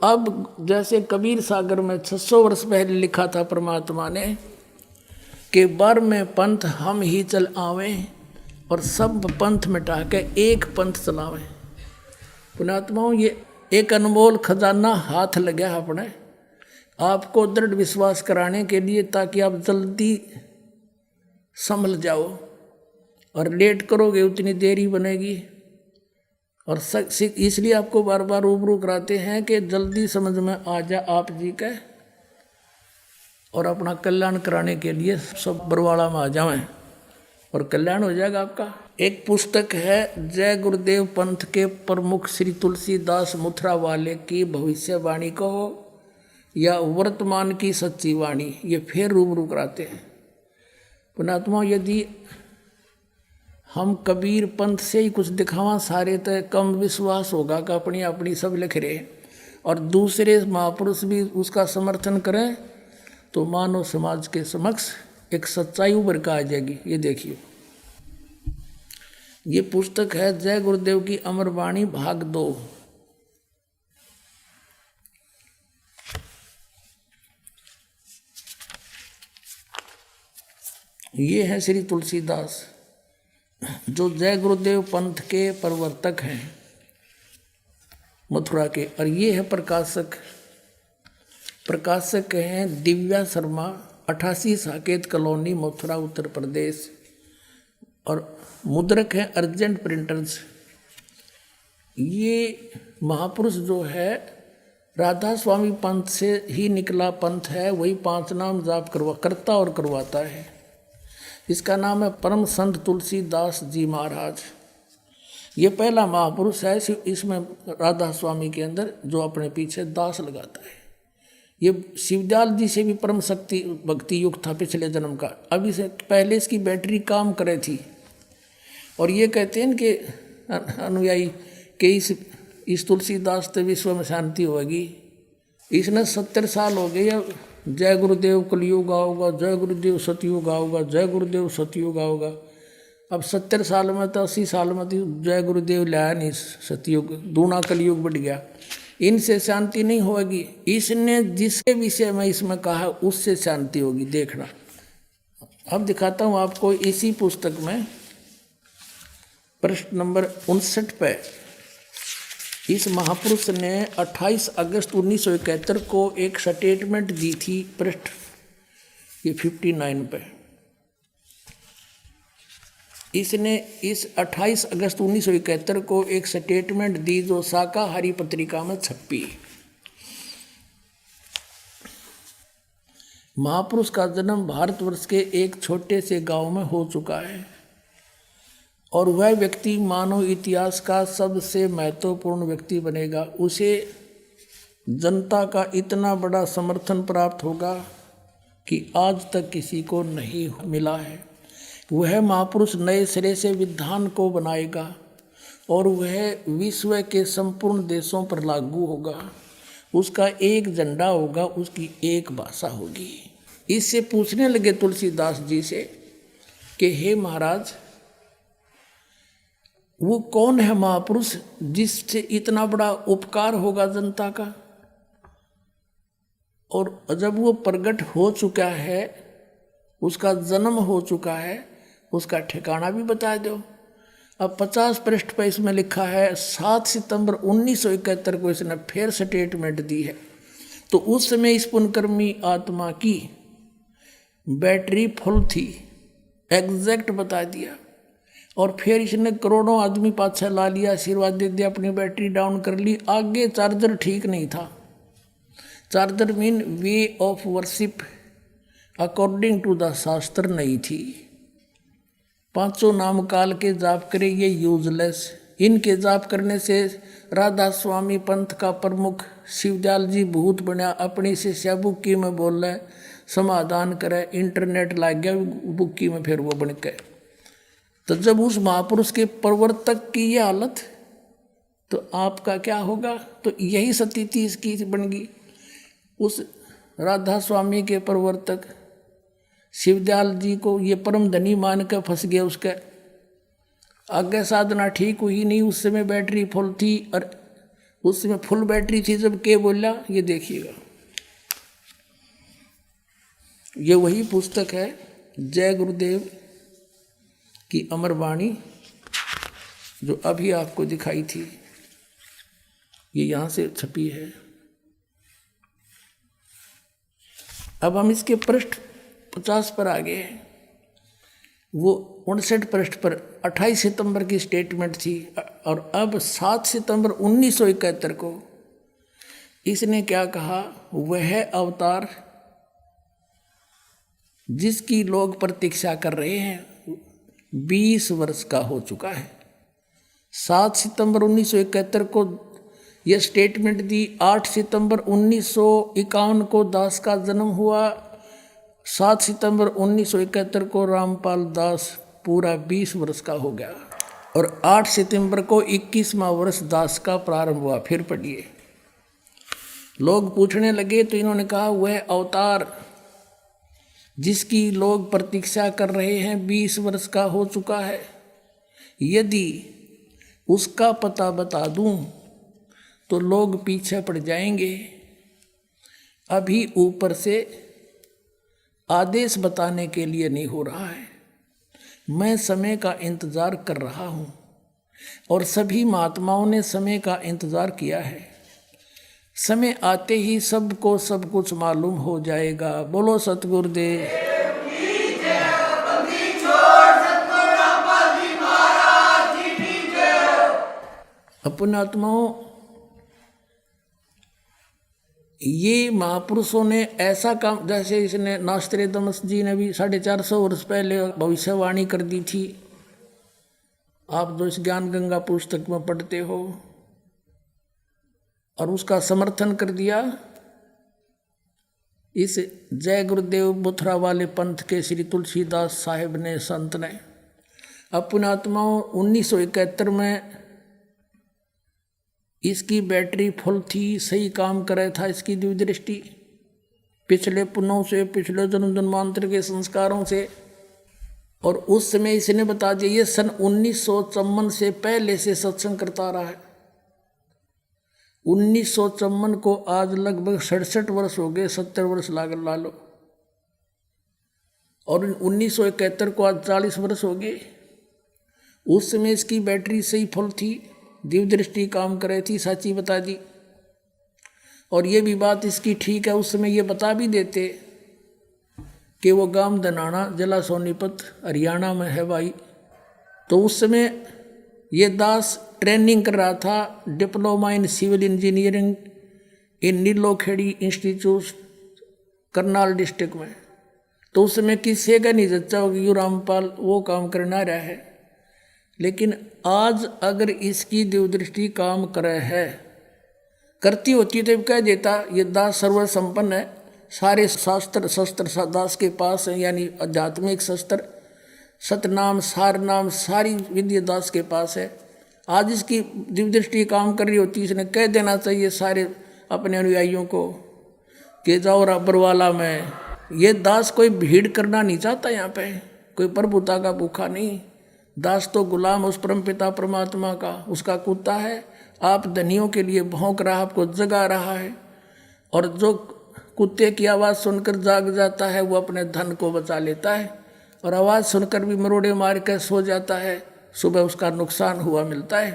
अब जैसे कबीर सागर में 600 वर्ष पहले लिखा था परमात्मा ने कि बर में पंथ हम ही चल आवें और सब पंथ मिटा के एक पंथ चलावें। पुण्यात्माओं, ये एक अनमोल खजाना हाथ लगा अपने आपको दृढ़ विश्वास कराने के लिए, ताकि आप जल्दी संभल जाओ। और लेट करोगे उतनी देरी बनेगी। और इसलिए आपको बार बार रूबरू कराते हैं कि जल्दी समझ में आ जा आप जी के, और अपना कल्याण कराने के लिए सब बरवाड़ा में आ जाएं और कल्याण हो जाएगा आपका। एक पुस्तक है जय गुरुदेव पंथ के प्रमुख श्री तुलसीदास मुथरा वाले की भविष्यवाणी कहो या वर्तमान की सच्ची वाणी, ये फिर रूबरू कराते हैं। पुण्यात्मा, यदि हम कबीर पंथ से ही कुछ दिखावा सारे तो कम विश्वास होगा कि अपनी अपनी सब लिख रहे, और दूसरे महापुरुष भी उसका समर्थन करें तो मानव समाज के समक्ष एक सच्चाई उभर कर आ जाएगी। ये देखिए, ये पुस्तक है जय गुरुदेव की अमर वाणी भाग 2। ये है श्री तुलसीदास जो जय गुरुदेव पंथ के प्रवर्तक हैं मथुरा के, और ये है प्रकाशक हैं दिव्या शर्मा, 88 साकेत कॉलोनी मथुरा उत्तर प्रदेश, और मुद्रक है अर्जेंट प्रिंटर्स। ये महापुरुष जो है राधा स्वामी पंथ से ही निकला पंथ है, वही 5 नाम जाप करता और करवाता है। इसका नाम है परम संत तुलसीदास जी महाराज। ये पहला महापुरुष है इसमें राधा स्वामी के अंदर जो अपने पीछे दास लगाता है। ये शिवदयाल जी से भी परम शक्ति भक्ति युक्त था पिछले जन्म का। अभी से पहले इसकी बैटरी काम करे थी, और ये कहते हैं कि अनुयायी कि इस तुलसीदास से विश्व में शांति होगी। इसने 70 साल हो गए या जय गुरुदेव कलयुग आओगा, जय गुरुदेव सतयुग आओगा, जय गुरुदेव सतयुग आओगा। अब 70 साल में तो 80 साल में तो जय गुरुदेव लाया नहीं सतयुग, दूना कलयुग बढ़ गया। इनसे शांति नहीं होगी। इसने जिसके विषय में इसमें कहा उससे शांति होगी। देखना, अब दिखाता हूँ आपको इसी पुस्तक में पृष्ठ नंबर 59 पे इस महापुरुष ने 28 अगस्त 1971 को एक स्टेटमेंट दी थी। पृष्ठ ये 59 पे इसने इस 28 अगस्त 1971 को एक स्टेटमेंट दी जो शाकाहारी पत्रिका में छपी। महापुरुष का जन्म भारतवर्ष के एक छोटे से गांव में हो चुका है, और वह व्यक्ति मानव इतिहास का सबसे महत्वपूर्ण व्यक्ति बनेगा। उसे जनता का इतना बड़ा समर्थन प्राप्त होगा कि आज तक किसी को नहीं मिला है। वह महापुरुष नए सिरे से विधान को बनाएगा और वह विश्व के संपूर्ण देशों पर लागू होगा। उसका एक झंडा होगा, उसकी एक भाषा होगी। इससे पूछने लगे तुलसीदास जी से कि हे महाराज, वो कौन है महापुरुष जिससे इतना बड़ा उपकार होगा जनता का? और जब वो प्रकट हो चुका है, उसका जन्म हो चुका है, उसका ठिकाना भी बता दो। अब 50 पृष्ठ पर इसमें लिखा है 7 सितंबर 1971 को इसने फिर स्टेटमेंट दी है। तो उस समय इस पुण्यकर्मी आत्मा की बैटरी फुल थी, एग्जैक्ट बता दिया। और फिर इसने करोड़ों आदमी पाछा ला लिया, आशीर्वाद दे दिया, अपनी बैटरी डाउन कर ली। आगे चार्जर ठीक नहीं था। Charger mean way of worship according to the shastra नहीं थी। 5 नाम काल के जाप करे, ये यूजलेस। इनके जाप करने से राधा स्वामी पंथ का प्रमुख शिवदयाल जी भूत बना, अपनी शिष्या बुक्की में बोल रहे, समाधान करे, इंटरनेट लाग गया बुक्की में, फिर वो बन गए। तो जब उस महापुरुष के प्रवर्तक की ये हालत, तो आपका क्या होगा? तो यही स्थिति इसकी बन गई। उस राधा स्वामी के प्रवर्तक शिवदयाल जी को ये परम धनी मान कर फंस गया। उसके आगे साधना ठीक हुई नहीं, उस समय बैटरी फुल थी और उसमें फुल बैटरी थी जब के बोला। ये देखिएगा, ये वही पुस्तक है जय गुरुदेव की अमर वाणी जो अभी आपको दिखाई थी, ये यहाँ से छपी है। अब हम इसके पृष्ठ 50 पर आ गए। वो 59 पृष्ठ पर 28 सितंबर की स्टेटमेंट थी और अब 7 सितंबर 1971 को इसने क्या कहा, वह अवतार जिसकी लोग प्रतीक्षा कर रहे हैं 20 वर्ष का हो चुका है। 7 सितंबर 1971 को यह स्टेटमेंट दी। 8 सितंबर 1951 को दास का जन्म हुआ। 7 सितंबर 1971 को रामपाल दास पूरा 20 वर्ष का हो गया और 8 सितंबर को 21वां वर्ष दास का प्रारंभ हुआ। फिर पढ़िए, लोग पूछने लगे तो इन्होंने कहा वह अवतार जिसकी लोग प्रतीक्षा कर रहे हैं 20 वर्ष का हो चुका है। यदि उसका पता बता दूं तो लोग पीछे पड़ जाएंगे। अभी ऊपर से आदेश बताने के लिए नहीं हो रहा है, मैं समय का इंतज़ार कर रहा हूँ और सभी महात्माओं ने समय का इंतज़ार किया है। समय आते ही सबको सब कुछ मालूम हो जाएगा। बोलो सतगुरुदेव। अपने आत्माओं, ये महापुरुषों ने ऐसा काम, जैसे इसने नास्त्रेदमस जी ने भी 450 वर्ष पहले भविष्यवाणी कर दी थी। आप जो इस ज्ञान गंगा पुस्तक में पढ़ते हो, और उसका समर्थन कर दिया इस जय गुरुदेव बुथरा वाले पंथ के श्री तुलसीदास साहिब ने, संत ने। अपने आत्माओं 1971 में इसकी बैटरी फुल थी, सही काम कर रहा था इसकी दिव्य दृष्टि, पिछले पुण्यों से, पिछले जन्म जन्मांतर के संस्कारों से। और उस समय इसने बता दिया, ये सन 1954 से पहले से सत्संग करता रहा है। 1954 को आज लगभग 67 वर्ष हो गए, 70 वर्ष ला लो। और 1971 को आज 40 वर्ष हो गए। उस समय इसकी बैटरी सही फुल थी, दिव्य दृष्टि काम कर रही थी, साची बता दी। और ये भी बात इसकी ठीक है, उस समय ये बता भी देते कि वो गांव दनाना जिला सोनीपत हरियाणा में है भाई। तो उस समय ये दास ट्रेनिंग कर रहा था, diploma in civil engineering in Nilokheri institute Karnal district में। तो उस समय किसी का नहीं जच्चा होगी, यू रामपाल वो काम करना रहा है। लेकिन आज अगर इसकी दिव्यदृष्टि काम करे है, करती होती तो कह देता ये दास सर्व संपन्न है, सारे शास्त्र शस्त्र दास के पास है, यानी आध्यात्मिक शस्त्र सतनाम सारनाम सारी विद्या दास के पास है। आज इसकी दिव्यदृष्टि काम कर रही होती, इसने कह देना चाहिए सारे अपने अनुयायियों को कि जाओ बरवाला में। ये दास कोई भीड़ करना नहीं चाहता, यहाँ पे कोई प्रभुता का भूखा नहीं। दास तो गुलाम उस परम पिता परमात्मा का, उसका कुत्ता है। आप धनियों के लिए भौंक रहा, आपको जगा रहा है। और जो कुत्ते की आवाज़ सुनकर जाग जाता है वो अपने धन को बचा लेता है, और आवाज़ सुनकर भी मरोड़े मार कर सो जाता है, सुबह उसका नुकसान हुआ मिलता है।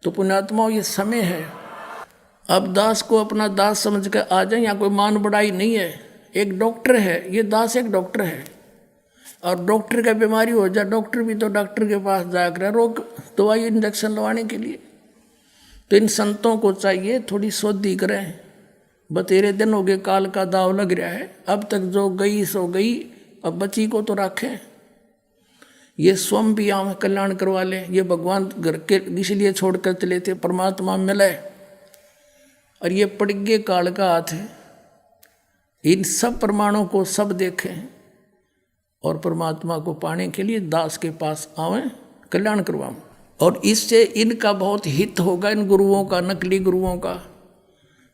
तो पुण्यात्माओं ये समय है, अब दास को अपना दास समझ कर आ जाए। यहाँ कोई मान बढ़ाई नहीं है। एक डॉक्टर है, ये दास एक डॉक्टर है, और डॉक्टर का बीमारी हो जाए, डॉक्टर भी तो डॉक्टर के पास जाकर रोग दवाई इंजेक्शन लगवाने के लिए। तो इन संतों को चाहिए थोड़ी शोधी करें। बतेरे दिन हो गए, काल का दाव लग रहा है, अब तक जो गई सो गई, अब बची को तो रखें। ये स्वयं भी यहाँ कल्याण करवा लें। ये भगवान घर के इसलिए छोड़ कर चले थे, परमात्मा मिले, और ये पड़गे काल का हाथ है। इन सब प्रमाणों को सब देखें और परमात्मा को पाने के लिए दास के पास आवें, कल्याण करवाएं। और इससे इनका बहुत हित होगा, इन गुरुओं का, नकली गुरुओं का,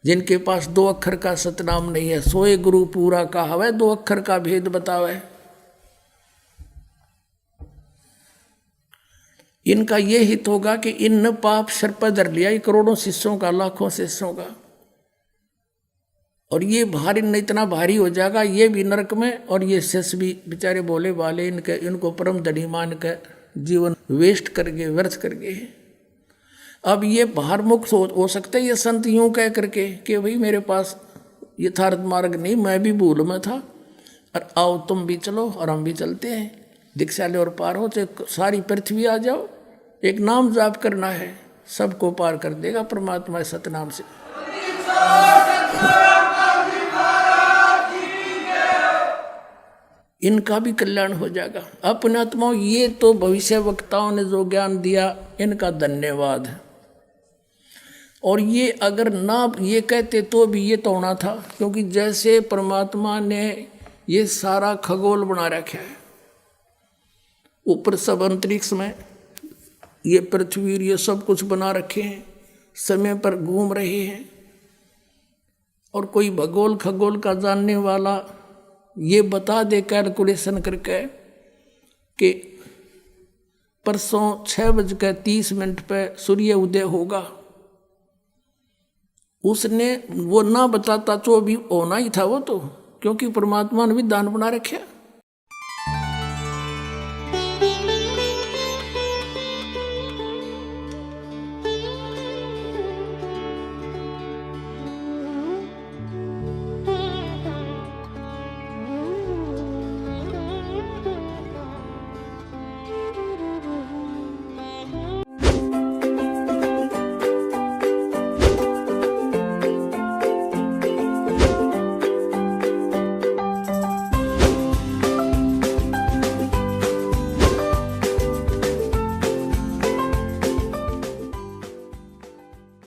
जिनके पास 2 अक्षर का सतनाम नहीं है। सोए गुरु पूरा कहावे, 2 अक्षर का भेद बतावे। इनका ये हित होगा कि इन पाप सिर पर धर लिया, ये करोड़ों शिष्यों का, लाखों शिष्यों का, और ये भार इनने इतना भारी हो जाएगा, ये भी नरक में और ये शिष्य भी बेचारे बोले वाले इनको परम धनी मान के जीवन वेस्ट करके, व्यर्थ करके। अब ये भार मुक्त हो सकते ये संत यूं कह करके कि भाई मेरे पास यथार्थ मार्ग नहीं, मैं भी भूल में था, और आओ तुम भी चलो और हम भी चलते हैं, दीक्षा ले और पार हो, चाहे सारी पृथ्वी आ जाओ, एक नाम जाप करना है, सबको पार कर देगा परमात्मा सतनाम से। इनका भी कल्याण हो जाएगा। अपने आत्माओं, ये तो भविष्य वक्ताओं ने जो ज्ञान दिया, इनका धन्यवाद। और ये अगर ना ये कहते तो भी ये तो होना था, क्योंकि जैसे परमात्मा ने ये सारा खगोल बना रखा है, ऊपर सब अंतरिक्ष में ये पृथ्वी ये सब कुछ बना रखे हैं, समय पर घूम रहे हैं, और कोई भगोल खगोल का जानने वाला ये बता दे कैलकुलेशन करके कि परसों 6:30 पे सूर्य उदय होगा, उसने वो ना बताता तो भी होना ही था वो तो, क्योंकि परमात्मा ने भी दान बना रखे।